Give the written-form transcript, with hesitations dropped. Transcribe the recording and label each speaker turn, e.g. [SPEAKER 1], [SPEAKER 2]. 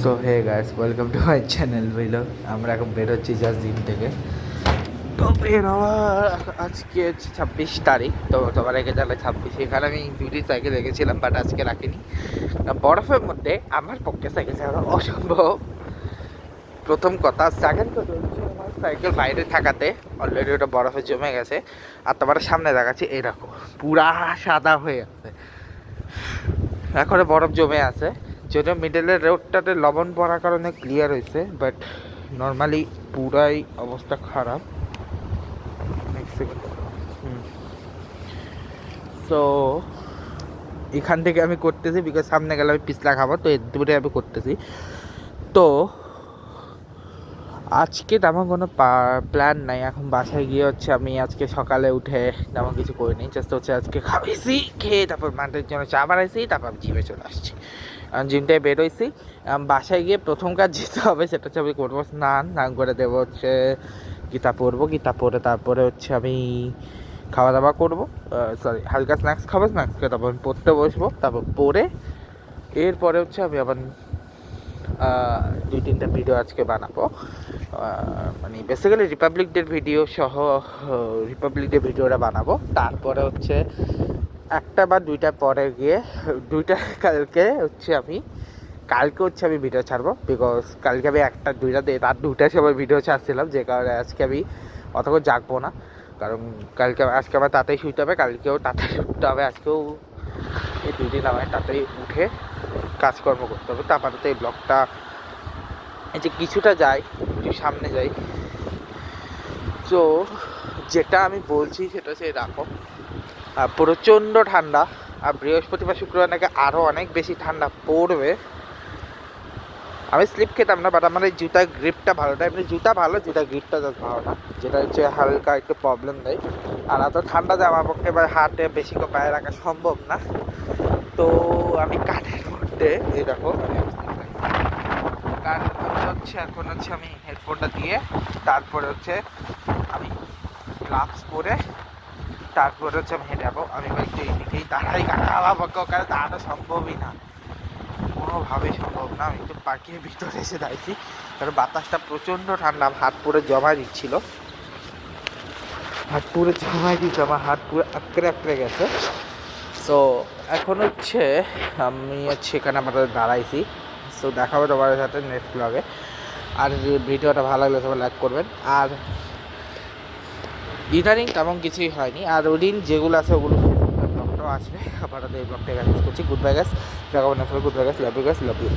[SPEAKER 1] So hey guys, welcome to my channel vlog. আমরা এখন বেরোচ্ছি জাস্ট জিম থেকে। তো বের হওয়ার আজকে 26 তারিখ। তো তোমার আগে তাহলে 26, এখানে আমি দুটি সাইকেল রেখেছিলাম, বাট আজকে রাখিনি। বরফের মধ্যে আমার পক্ষে সাইকেল চালানো অসম্ভব, প্রথম কথা। সেকেন্ড কথা হচ্ছে, আমার সাইকেল বাইরে থাকাতে অলরেডি ওটা বরফে জমে গেছে। আর তোমার সামনে দেখাচ্ছি, এরকম পুরা সাদা হয়ে আছে, এখনো বরফ জমে আছে। যদিও মিডলের রোডটাতে লবণ পড়ার কারণে ক্লিয়ার হয়েছে, বাট নর্মালি পুরাই অবস্থা খারাপ। সো এখান থেকে আমি করতেছি, বিকজ সামনে গেলে আমি পিছলা খাবো, তো এর দূরে আমি করতেছি। তো আজকে তেমন কোনো প্ল্যান নাই। এখন বাসায় গিয়ে হচ্ছে আমি আজকে সকালে উঠে তেমন কিছু করিনি, জাস্ট হচ্ছে আজকে খাওয়াইছি, খেয়ে তারপর মাঠের জন্য চা বানাইছি, তারপর জিমে চলে আসছি। জিমটায় বেরোইছি। বাসায় গিয়ে প্রথম কাজ যেতে হবে সেটা হচ্ছে আমি করবো স্নান করে দেবো, হচ্ছে গীতা পড়বো, গীতা পড়ে তারপরে হচ্ছে আমি খাওয়া দাওয়া করবো, সরি হালকা স্ন্যাক্স খাবো, স্ন্যাক্স খেয়ে তারপর আমি পড়তে বসবো, তারপর পড়ে এরপরে হচ্ছে আমি আবার 2-3টা ভিডিও আজকে বানাবো। মানে বেসিক্যালি রিপাবলিক ডের ভিডিও সহ রিপাবলিক ডে ভিডিওটা বানাবো। তারপরে হচ্ছে 1টা বা 2টা পরে গিয়ে 2টা কালকে হচ্ছে আমি ভিডিও ছাড়বো, বিকজ কালকে আমি 1টা 2টা দিয়ে রাত 2টার সময় ভিডিও ছাড়ছিলাম, যে কারণে আজকে আমি অতক্ষণ জাগবো না। কারণ আজকে আমার তাড়াতাড়ি শুতে হবে, কালকেও তাড়াতাড়ি উঠতে হবে। আজকেও এই 2 দিন আমায় তাড়াতাড়ি উঠে কাজকর্ম করতে হবে। তো আপাতত এই ব্লগটা এই যে কিছুটা যাই, একটু সামনে যাই। তো যেটা আমি বলছি সেটা হচ্ছে রাখো, প্রচণ্ড ঠান্ডা। আর বৃহস্পতিবার শুক্রবার নাকি আরও অনেক বেশি ঠান্ডা পড়বে। আমি স্লিপ খেতাম না, বাট আমার এই জুতার গ্রিপটা ভালো না। এমনি জুতা ভালো, জুতার গ্রিপটা জাস্ট ভালো না, যেটা হচ্ছে হালকা একটু প্রবলেম দেয়। আর এত ঠান্ডা যে আমার পক্ষে এবার হাতে বেশি করে পায়ে রাখা সম্ভব না। তো আমি কাঠের মধ্যে এই দেখো, কাঠের মধ্যে হচ্ছে এখন হচ্ছে আমি হেডফোনটা দিয়ে তারপরে হচ্ছে আমি গ্লাভস পরে তারপরে হচ্ছে আমি হেঁটে যাবো। আমি একটু এইদিকেই দাঁড়াই, কারণ আমার পক্ষে ওখানে দাঁড়ানো সম্ভবই না, কোনোভাবেই সম্ভব না। আমি একটু পার্কের ভিতরে এসে দাঁড়িয়েছি, কারণ বাতাসটা প্রচণ্ড ঠান্ডা। হাত পুরো জমায় দিচ্ছিল, হাত পুরো জমায় দিচ্ছে, আমার হাত পুরো আঁকড়ে আঁকড়ে গেছে। সো এখন হচ্ছে আমি হচ্ছে এখানে আমরা দাঁড়াইছি। সো দেখাবো তোমার সাথে নেক্সট ব্লগে। আর ভিডিওটা ভালো লাগলে সবাই লাইক করবেন। আর ইদানিং তেমন কিছুই হয়নি, আর ওদিন যেগুলো আছে ওগুলো ব্লগটাও আসবে। আপাতত এই ব্লগটা শেষ করছি। গুড বাই গাইস, দেখাবো next, good bye guys, love you guys, love you.